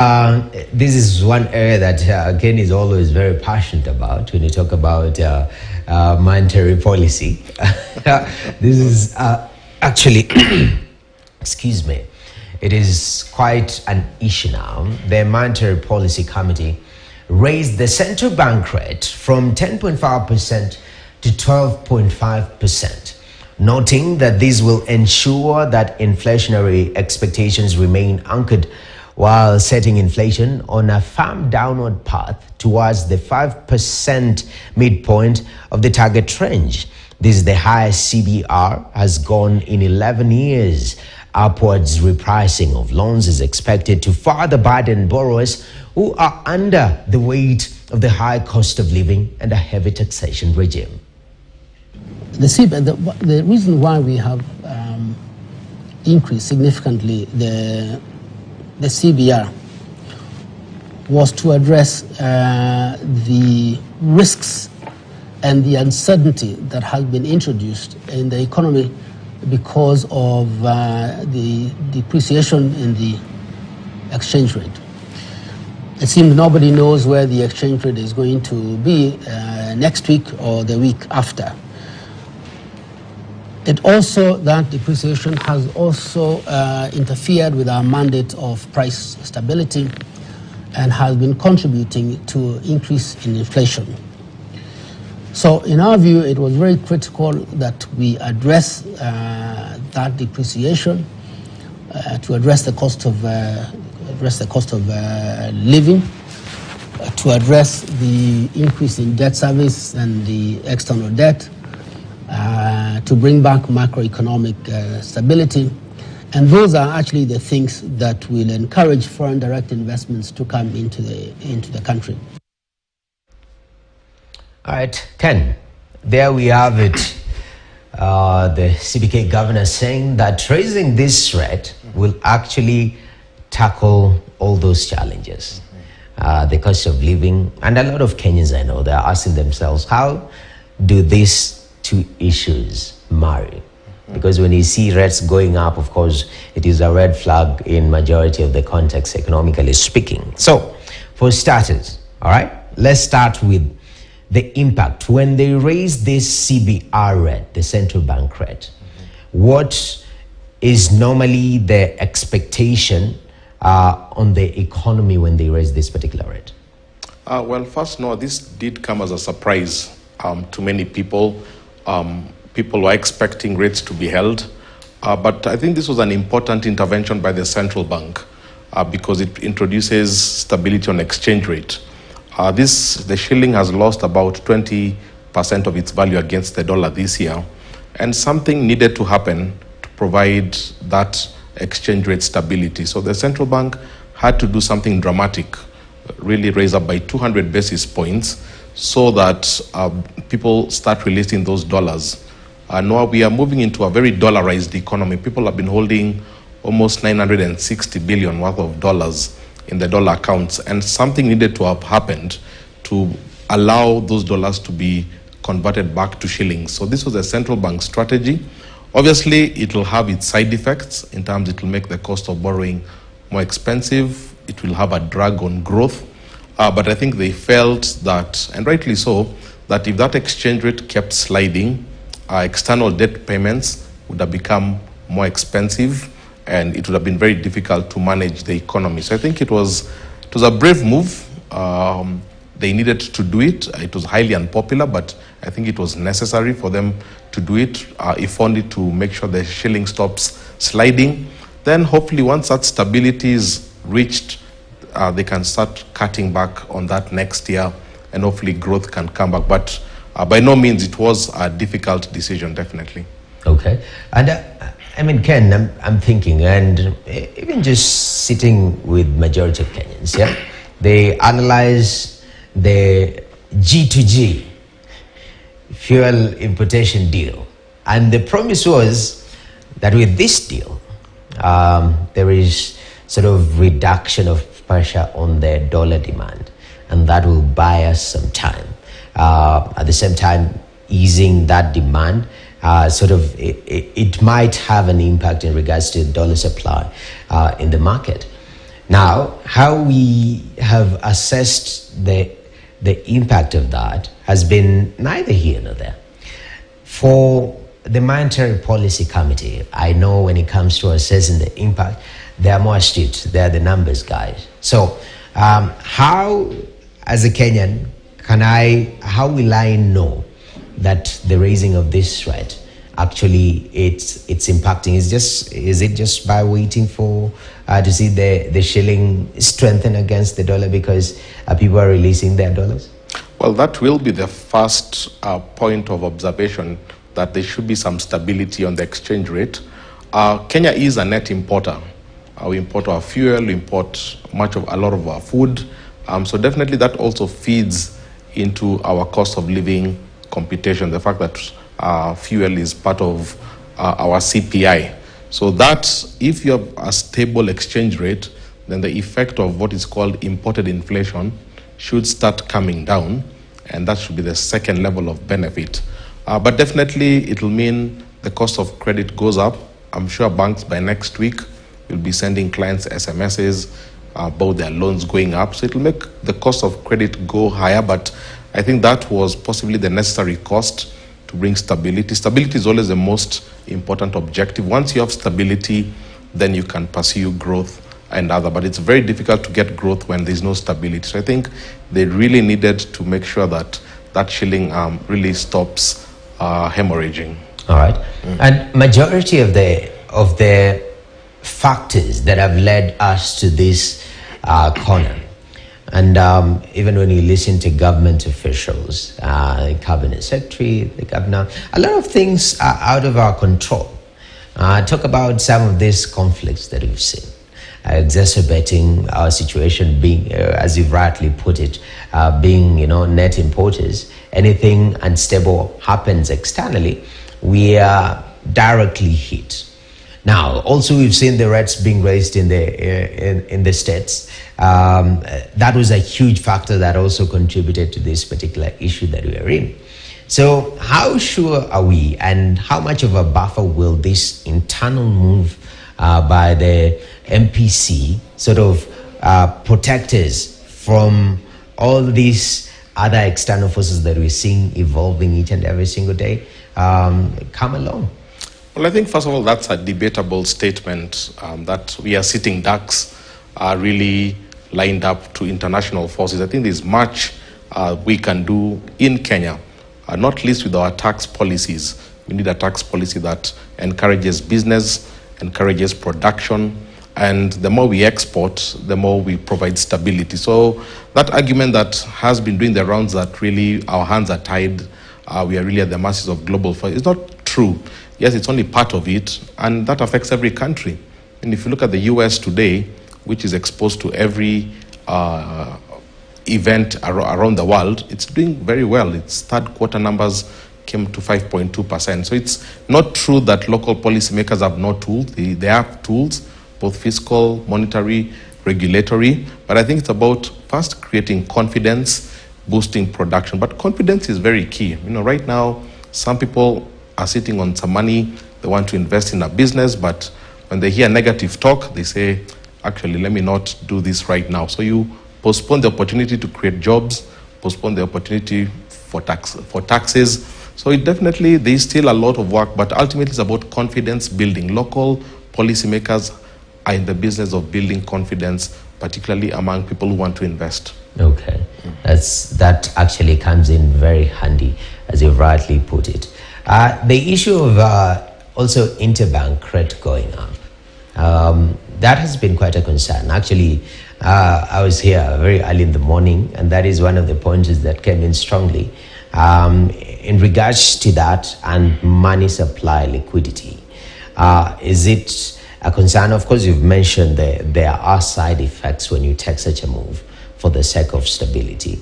This is one area that Ken is always very passionate about when you talk about monetary policy. This is actually, excuse me, it is quite an issue now. The Monetary Policy Committee raised the central bank rate from 10.5% to 12.5%, noting that this will ensure that inflationary expectations remain anchored while setting inflation on a firm downward path towards the 5% midpoint of the target range. This is the highest CBR has gone in 11 years. Upwards repricing of loans is expected to further burden borrowers who are under the weight of the high cost of living and a heavy taxation regime. The reason why we have increased significantly the CBR was to address the risks and the uncertainty that has been introduced in the economy because of the depreciation in the exchange rate. It seems nobody knows where the exchange rate is going to be next week or the week after. That depreciation has also interfered with our mandate of price stability and has been contributing to increase in inflation. So in our view, it was very critical that we address that depreciation to address the cost of living, to address the increase in debt service and the external debt, to bring back macroeconomic stability. And those are actually the things that will encourage foreign direct investments to come into the country. All right, Ken, there we have it. The CBK governor saying that raising this rate will actually tackle all those challenges. The cost of living, and a lot of Kenyans I know, they're asking themselves, how do these two issues marry? Because when you see rates going up, of course, it is a red flag in majority of the context, economically speaking. So, for starters, all right, let's start with the impact. When they raise this CBR rate, the central bank rate, what is normally the expectation on the economy when they raise this particular rate? Well, first, no, this did come as a surprise to many people. People were expecting rates to be held, but I think this was an important intervention by the central bank because it introduces stability on exchange rate. The shilling has lost about 20% of its value against the dollar this year, and something needed to happen to provide that exchange rate stability. So the central bank had to do something dramatic, really raise up by 200 basis points so that people start releasing those dollars. Now we are moving into a very dollarized economy. People have been holding almost 960 billion worth of dollars in the dollar accounts, and something needed to have happened to allow those dollars to be converted back to shillings. So this was a central bank strategy. Obviously, it will have its side effects in terms it will make the cost of borrowing more expensive. It will have a drag on growth. But I think they felt that, and rightly so, that if that exchange rate kept sliding, external debt payments would have become more expensive, and it would have been very difficult to manage the economy. So I think it was a brave move. They needed to do it. It was highly unpopular, but I think it was necessary for them to do it, if only to make sure the shilling stops sliding. Then hopefully once that stability is reached, they can start cutting back on that next year, and hopefully growth can come back. But by no means it was a difficult decision, definitely. Okay. And I mean, Ken, I'm thinking, and even just sitting with majority of Kenyans, yeah, they analyze the G2G fuel importation deal, and the promise was that with this deal, there is sort of reduction of pressure on the dollar demand, and that will buy us some time. At the same time, easing that demand, it might have an impact in regards to dollar supply in the market. Now, how we have assessed the impact of that has been neither here nor there. For the Monetary Policy Committee, I know when it comes to assessing the impact, they are more astute. They are the numbers guys. So how, as a Kenyan, how will I know that the raising of this threat actually it's impacting? Is it just by waiting for to see the shilling strengthen against the dollar because people are releasing their dollars? Well, that will be the first point of observation, that there should be some stability on the exchange rate. Kenya is a net importer. We import our fuel, we import a lot of our food. So definitely that also feeds into our cost of living computation, the fact that fuel is part of our CPI. So that, if you have a stable exchange rate, then the effect of what is called imported inflation should start coming down, and that should be the second level of benefit. But definitely it will mean the cost of credit goes up. I'm sure banks by next week will be sending clients SMSs about their loans going up. So it will make the cost of credit go higher, but I think that was possibly the necessary cost to bring stability. Stability is always the most important objective. Once you have stability, then you can pursue growth and other, but it's very difficult to get growth when there's no stability. So I think they really needed to make sure that that shilling really stops hemorrhaging. All right. And majority of the factors that have led us to this corner, and even when you listen to government officials, cabinet secretary, the governor, a lot of things are out of our control. Talk about some of these conflicts that we've seen, exacerbating our situation, being, as you've rightly put it, being net importers. Anything unstable happens externally, we are directly hit. Now, also we've seen the rates being raised in the states. That was a huge factor that also contributed to this particular issue that we are in. So how sure are we, and how much of a buffer will this internal move by the MPC sort of protect us from all these other external forces that we're seeing evolving each and every single day come along? Well, I think, first of all, that's a debatable statement, that we are sitting ducks are really lined up to international forces. I think there's much we can do in Kenya, not least with our tax policies. We need a tax policy that encourages business, encourages production, and the more we export, the more we provide stability. So that argument that has been doing the rounds, that really our hands are tied, we are really at the mercies of global forces, it's not true. Yes, it's only part of it, and that affects every country. And if you look at the US today, which is exposed to every event around the world, it's doing very well. Its third quarter numbers came to 5.2%. So it's not true that local policymakers have no tools. They have tools, both fiscal, monetary, regulatory. But I think it's about first creating confidence, boosting production. But confidence is very key. Right now, some people are sitting on some money, they want to invest in a business, but when they hear negative talk, they say, actually, let me not do this right now. So you postpone the opportunity to create jobs, postpone the opportunity for taxes. So there's still a lot of work, but ultimately it's about confidence building. Local policymakers are in the business of building confidence, particularly among people who want to invest. Okay, that actually comes in very handy, as you've rightly put it. The issue of also interbank rate going up, that has been quite a concern. Actually, I was here very early in the morning, and that is one of the points that came in strongly in regards to that and money supply liquidity. Is it a concern? Of course, you've mentioned there are side effects when you take such a move for the sake of stability.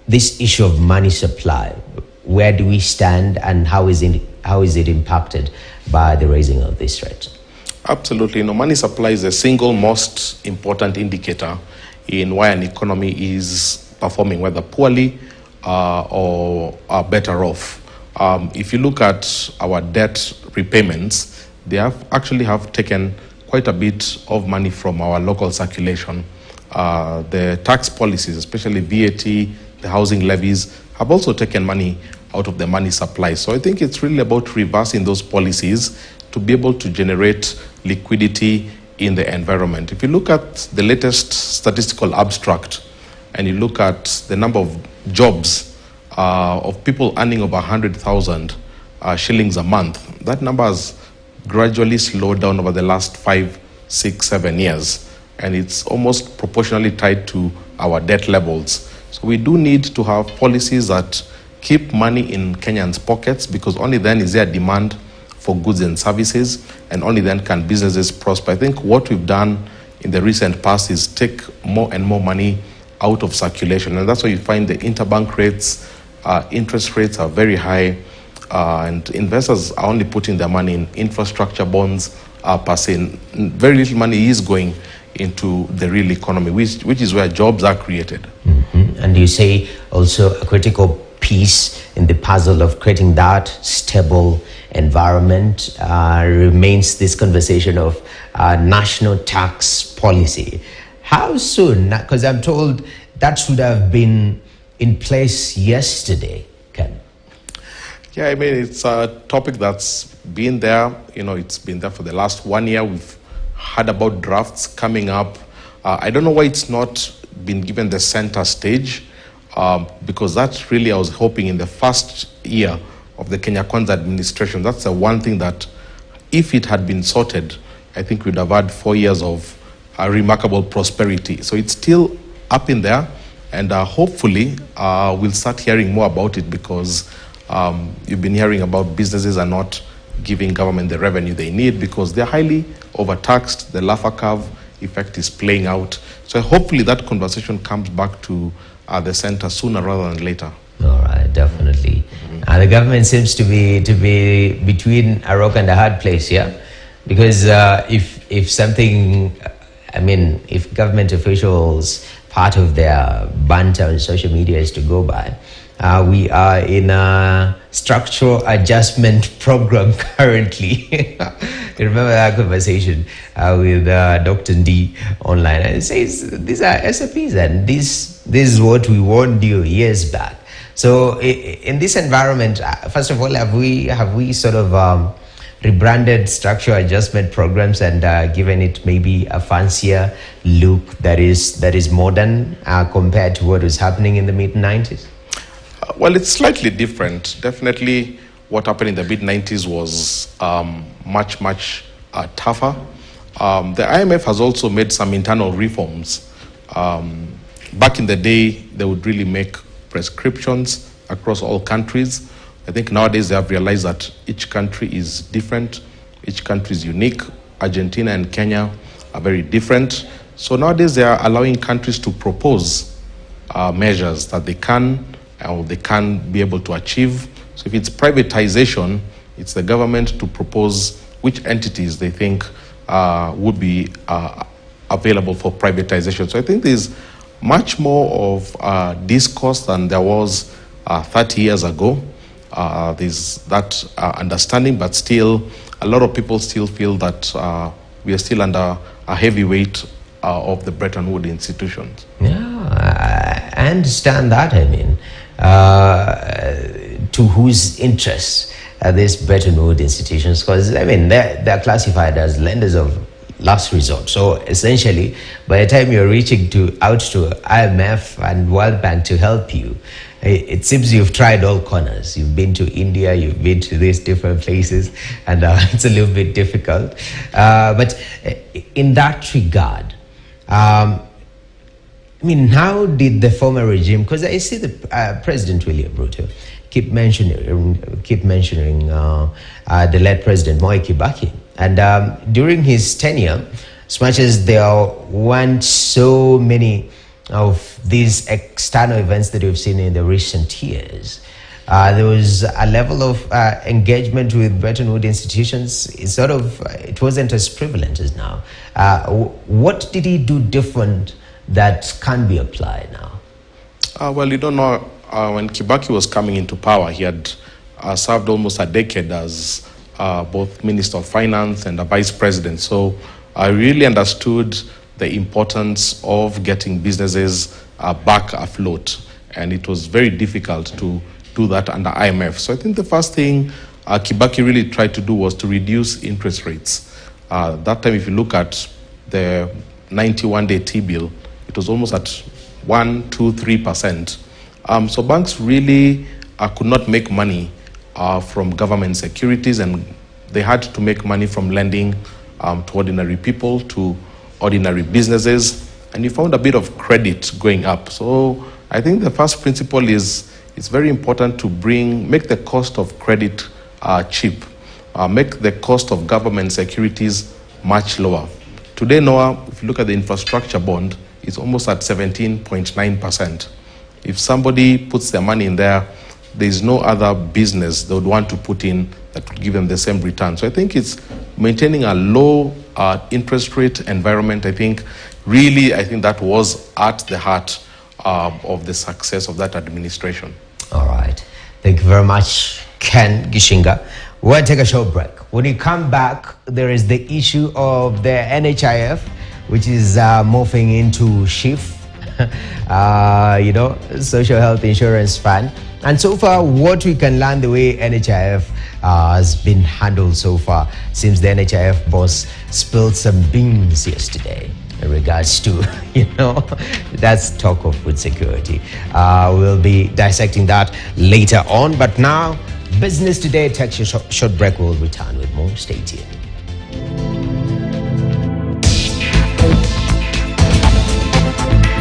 This issue of money supply, where do we stand, and how is it impacted by the raising of this rate? Absolutely. Money supply is the single most important indicator in why an economy is performing, whether poorly or better off. If you look at our debt repayments, they have taken quite a bit of money from our local circulation. The tax policies, especially VAT, the housing levies, have also taken money out of the money supply. So I think it's really about reversing those policies to be able to generate liquidity in the environment. If you look at the latest statistical abstract and you look at the number of jobs of people earning over 100,000 shillings a month, that number has gradually slowed down over the last 5, 6, 7 years. And it's almost proportionally tied to our debt levels. So we do need to have policies that keep money in Kenyans' pockets, because only then is there demand for goods and services, and only then can businesses prosper. I think what we've done in the recent past is take more and more money out of circulation, and that's why you find the interbank rates, interest rates are very high, and investors are only putting their money in infrastructure bonds per se. Very little money is going into the real economy, which is where jobs are created. And you say also a critical piece in the puzzle of creating that stable environment remains this conversation of national tax policy. How soon? Because I'm told that should have been in place yesterday, Ken. Yeah, I mean, it's a topic that's been there. You know, it's been there for the last 1 year. We've heard about drafts coming up. I don't know why it's not been given the center stage, because that's really, I was hoping in the first year of the Kenya Kwanza administration, that's the one thing that if it had been sorted, I think we'd have had 4 years of remarkable prosperity. So it's still up in there, and hopefully we'll start hearing more about it, because you've been hearing about businesses are not giving government the revenue they need because they're highly overtaxed. The Laffer curve effect is playing out. So hopefully that conversation comes back to the center sooner rather than later. All right, definitely. The government seems to be between a rock and a hard place, yeah? Because if something, I mean, if government officials, part of their banter on social media is to go by, we are in a structural adjustment program currently. You remember that conversation with Dr. D online? And it says these are SOPs, and this is what we warned you years back. So in this environment, first of all, have we sort of rebranded structural adjustment programs and given it maybe a fancier look that is modern compared to what was happening in the mid-90s? Well, it's slightly different. Definitely what happened in the mid-90s was much tougher. The IMF has also made some internal reforms. Back in the day, they would really make prescriptions across all countries. I think nowadays they have realized that each country is different, each country is unique. Argentina and Kenya are very different. So nowadays they are allowing countries to propose measures that they can be able to achieve. So if it's privatization, it's the government to propose which entities they think would be available for privatization. So I think there's much more of discourse than there was 30 years ago. There's that understanding, but still a lot of people still feel that we are still under a heavy weight of the Bretton Woods institutions. Yeah, I understand that. I mean, to whose interests are these Bretton Woods institutions? Because I mean, they're classified as lenders of last resort. So essentially, by the time you're reaching out to IMF and World Bank to help you, it seems you've tried all corners. You've been to India, you've been to these different places, and it's a little bit difficult. But in that regard, I mean, how did the former regime, because I see the President William Ruto keep mentioning the late President Moi Kibaki. And during his tenure, as much as there weren't so many of these external events that we've seen in the recent years, there was a level of engagement with Bretton Woods institutions. It wasn't as prevalent as now. What did he do different that can be applied now? Well, you don't know, when Kibaki was coming into power, he had served almost a decade as both Minister of Finance and a Vice President. So I really understood the importance of getting businesses back afloat. And it was very difficult to do that under IMF. So I think the first thing Kibaki really tried to do was to reduce interest rates. That time, if you look at the 91-day T-bill, it was almost at 1%, 2%, 3%. So banks really could not make money from government securities, and they had to make money from lending to ordinary people, to ordinary businesses, and you found a bit of credit going up. So I think the first principle is it's very important to make the cost of credit cheap, make the cost of government securities much lower. Today, Noah, if you look at the infrastructure bond, it's almost at 17.9%. If somebody puts their money in there, there's no other business they would want to put in that would give them the same return. So I think it's maintaining a low interest rate environment. I think that was at the heart of the success of that administration. All right. Thank you very much, Ken Gishinga. We'll take a short break. When you come back, there is the issue of the NHIF, which is morphing into SHIF, Social Health Insurance Fund. And so far, what we can learn the way NHIF has been handled so far. Seems the NHIF boss spilled some beans yesterday in regards to, that's talk of food security. We'll be dissecting that later on. But now, Business Today takes a short break. We'll return with more. Stay tuned.